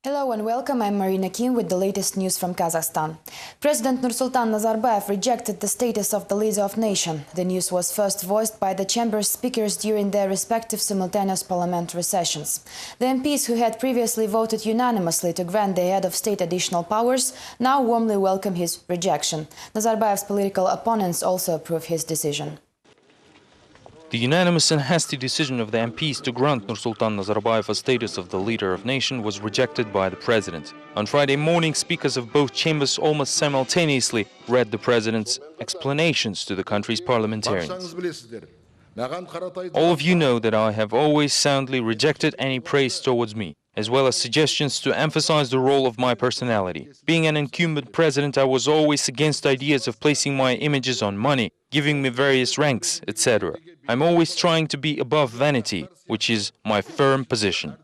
Hello and welcome, I'm Marina Kim with the latest news from Kazakhstan. President Nursultan Nazarbayev rejected the status of the leader of nation. The news was first voiced by the chamber's speakers during their respective simultaneous parliamentary sessions. The MPs who had previously voted unanimously to grant the head of state additional powers now warmly welcome his rejection. Nazarbayev's political opponents also approve his decision. The unanimous and hasty decision of the MPs to grant Nursultan Nazarbayev a status of the leader of nation was rejected by the president. On Friday morning, speakers of both chambers almost simultaneously read the president's explanations to the country's parliamentarians. All of you know that I have always soundly rejected any praise towards me, as well as suggestions to emphasize the role of my personality. Being an incumbent president, I was always against ideas of placing my images on money, giving me various ranks, etc. I'm always trying to be above vanity, which is my firm position.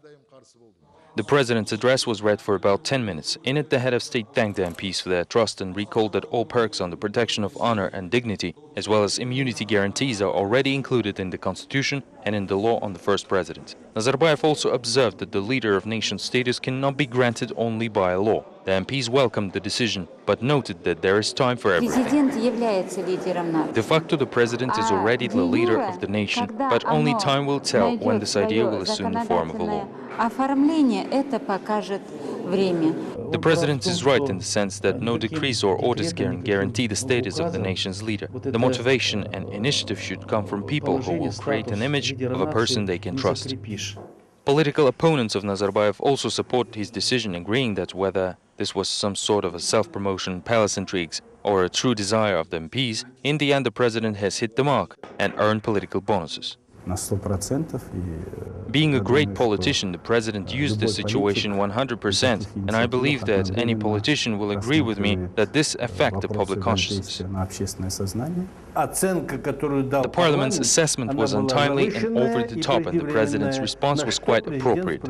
The president's address was read for about 10 minutes. In it, the head of state thanked the MPs for their trust and recalled that all perks on the protection of honor and dignity, as well as immunity guarantees, are already included in the constitution and in the law on the first president. Nazarbayev also observed that the leader of nation status cannot be granted only by a law. The MPs welcomed the decision, but noted that there is time for everything. De facto, the president is already the leader of the nation, but only time will tell when this idea will assume the form of a law. The president is right in the sense that no decrees or orders can guarantee the status of the nation's leader. The motivation and initiative should come from people who will create an image of a person they can trust. Political opponents of Nazarbayev also support his decision, agreeing that whether this was some sort of a self-promotion, palace intrigues, or a true desire of the MPs, in the end the president has hit the mark and earned political bonuses. Being a great politician, the president used the situation 100%, and I believe that any politician will agree with me that this affects the public consciousness. The parliament's assessment was untimely and over the top, and the president's response was quite appropriate.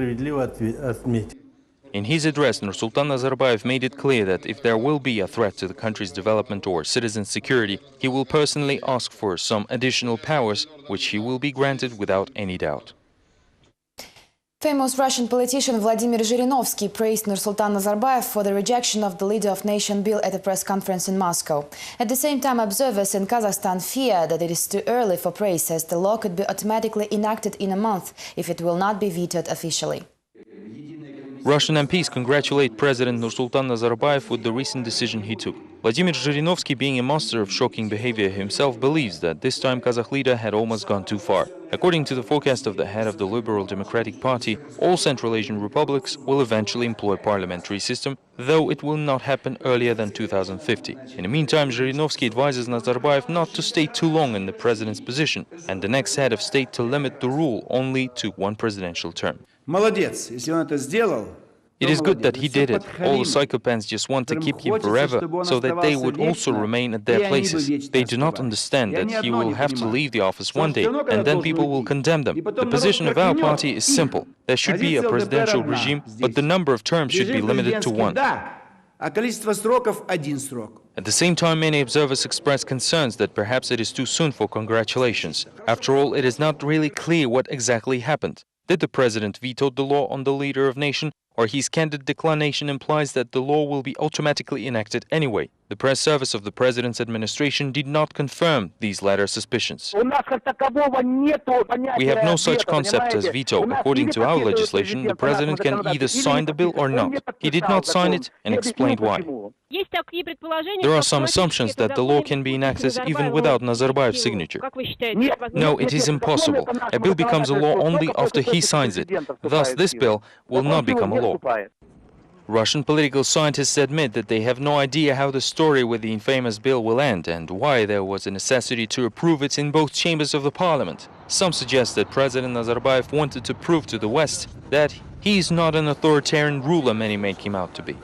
In his address, Nursultan Nazarbayev made it clear that if there will be a threat to the country's development or citizens' security, he will personally ask for some additional powers, which he will be granted without any doubt. Famous Russian politician Vladimir Zhirinovsky praised Nursultan Nazarbayev for the rejection of the leader of nation bill at a press conference in Moscow. At the same time, observers in Kazakhstan fear that it is too early for praise, as the law could be automatically enacted in a month if it will not be vetoed officially. Russian MPs congratulate President Nursultan Nazarbayev with the recent decision he took. Vladimir Zhirinovsky, being a master of shocking behavior himself, believes that this time Kazakh leader had almost gone too far. According to the forecast of the head of the Liberal Democratic Party, all Central Asian republics will eventually employ parliamentary system, though it will not happen earlier than 2050. In the meantime, Zhirinovsky advises Nazarbayev not to stay too long in the president's position, and the next head of state to limit the rule only to one presidential term. It is good that he did it. All the psychopaths just want to keep him forever, so that they would also remain at their places. They do not understand that he will have to leave the office one day, and then people will condemn them. The position of our party is simple. There should be a presidential regime, but the number of terms should be limited to one. At the same time, many observers express concerns that perhaps it is too soon for congratulations. After all, it is not really clear what exactly happened. Did the president veto the law on the leader of nation, or his candid declination implies that the law will be automatically enacted anyway? The press service of the president's administration did not confirm these latter suspicions. We have no such concept as veto. According to our legislation, the president can either sign the bill or not. He did not sign it and explained why. There are some assumptions that the law can be enacted even without Nazarbayev's signature. No, it is impossible. A bill becomes a law only after he signs it. Thus, this bill will not become a law. Russian political scientists admit that they have no idea how the story with the infamous bill will end and why there was a necessity to approve it in both chambers of the parliament. Some suggest that President Nazarbayev wanted to prove to the West that he is not an authoritarian ruler many make him out to be.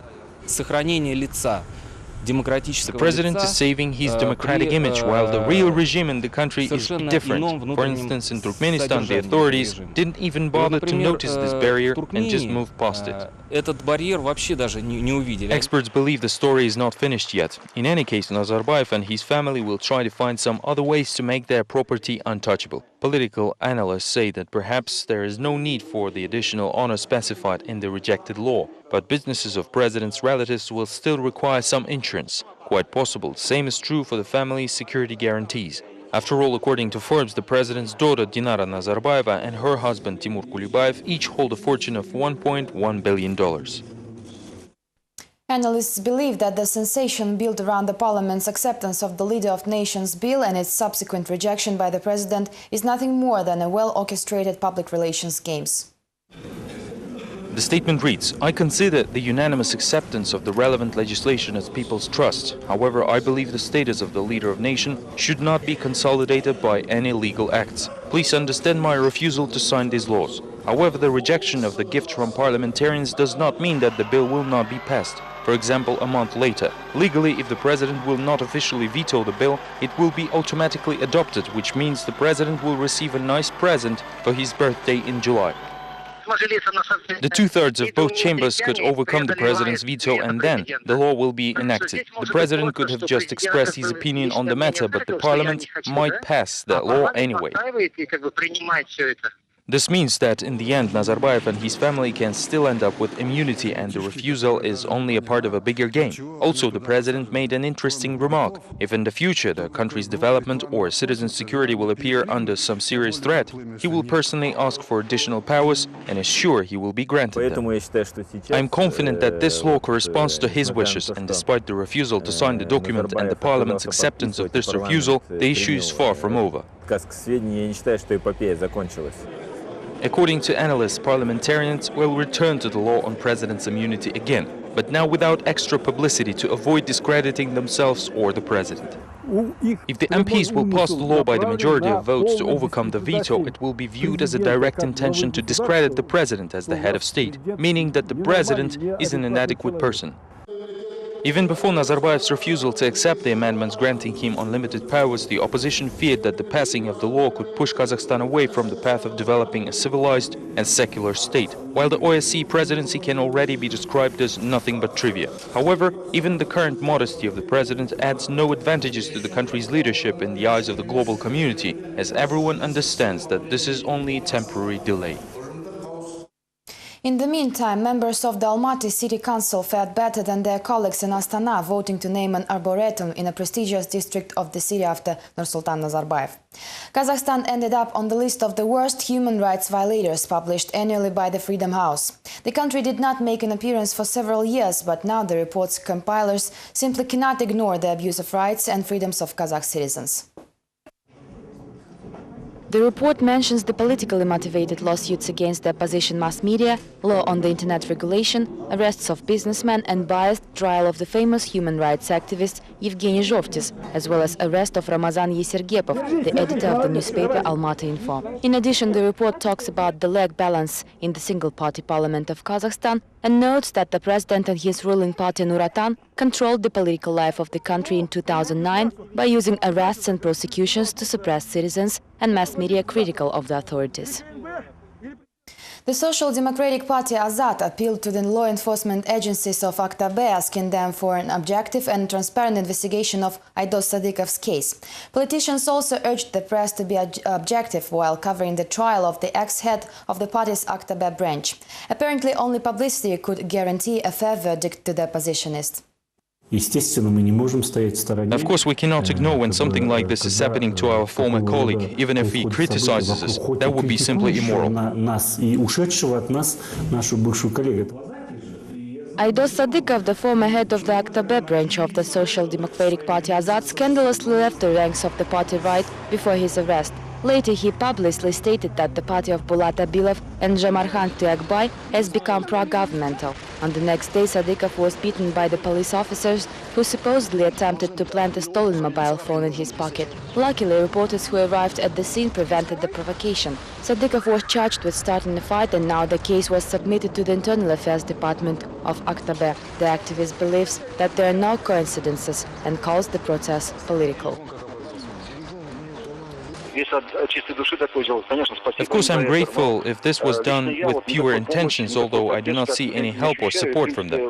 The president is saving his democratic image, while the real regime in the country is different. For instance, in Turkmenistan, the authorities didn't even bother to notice this barrier and just moved past it. Experts believe the story is not finished yet. In any case, Nazarbayev and his family will try to find some other ways to make their property untouchable. Political analysts say that perhaps there is no need for the additional honor specified in the rejected law, but businesses of president's relatives will still require some insurance. Quite possible, same is true for the family's security guarantees. After all, according to Forbes, the president's daughter Dinara Nazarbayeva and her husband Timur Kulibayev each hold a fortune of $1.1 billion. Analysts believe that the sensation built around the parliament's acceptance of the Leader of Nations bill and its subsequent rejection by the president is nothing more than a well-orchestrated public relations games. The statement reads, "I consider the unanimous acceptance of the relevant legislation as people's trust. However, I believe the status of the Leader of Nation should not be consolidated by any legal acts. Please understand my refusal to sign these laws. However, the rejection of the gift from parliamentarians does not mean that the bill will not be passed. For example, a month later. Legally, if the president will not officially veto the bill, it will be automatically adopted, which means the president will receive a nice present for his birthday in July. The two-thirds of both chambers could overcome the president's veto, and then the law will be enacted. The president could have just expressed his opinion on the matter, but the parliament might pass the law anyway. This means that in the end, Nazarbayev and his family can still end up with immunity, and the refusal is only a part of a bigger game. Also, the president made an interesting remark. If in the future the country's development or citizens' security will appear under some serious threat, he will personally ask for additional powers and is sure he will be granted them. I am confident that this law corresponds to his wishes, and despite the refusal to sign the document and the parliament's acceptance of this refusal, the issue is far from over. According to analysts, parliamentarians will return to the law on president's immunity again, but now without extra publicity to avoid discrediting themselves or the president. If the MPs will pass the law by the majority of votes to overcome the veto, it will be viewed as a direct intention to discredit the president as the head of state, meaning that the president is an inadequate person. Even before Nazarbayev's refusal to accept the amendments granting him unlimited powers, the opposition feared that the passing of the law could push Kazakhstan away from the path of developing a civilized and secular state, while the OSCE presidency can already be described as nothing but trivia. However, even the current modesty of the president adds no advantages to the country's leadership in the eyes of the global community, as everyone understands that this is only a temporary delay. In the meantime, members of the Almaty City Council fared better than their colleagues in Astana, voting to name an arboretum in a prestigious district of the city after Nursultan Nazarbayev. Kazakhstan ended up on the list of the worst human rights violators published annually by the Freedom House. The country did not make an appearance for several years, but now the report's compilers simply cannot ignore the abuse of rights and freedoms of Kazakh citizens. The report mentions the politically motivated lawsuits against the opposition mass media, law on the internet regulation, arrests of businessmen and biased trial of the famous human rights activist Evgeny Zhovtis, as well as arrest of Ramazan Yesergepov, the editor of the newspaper Almaty Info. In addition, the report talks about the lag balance in the single-party parliament of Kazakhstan and notes that the president and his ruling party Nuratan controlled the political life of the country in 2009 by using arrests and prosecutions to suppress citizens and mass media critical of the authorities. The Social Democratic Party Azad appealed to the law enforcement agencies of Aktabe, asking them for an objective and transparent investigation of Aydos Sadikov's case. Politicians also urged the press to be objective while covering the trial of the ex-head of the party's Aktabe branch. Apparently, only publicity could guarantee a fair verdict to the oppositionist. Of course, we cannot ignore when something like this is happening to our former colleague, even if he criticizes us. That would be simply immoral. Aydos Sadikov, the former head of the Aktabe branch of the Social Democratic Party Azad, scandalously left the ranks of the party right before his arrest. Later, he publicly stated that the party of Bulat Abilov and Jamarkhan Tuyakbay has become pro-governmental. On the next day, Sadikov was beaten by the police officers who supposedly attempted to plant a stolen mobile phone in his pocket. Luckily, reporters who arrived at the scene prevented the provocation. Sadikov was charged with starting a fight, and now the case was submitted to the Internal Affairs Department of Aktabe. The activist believes that there are no coincidences and calls the process political. Of course, I'm grateful if this was done with pure intentions, although I do not see any help or support from them.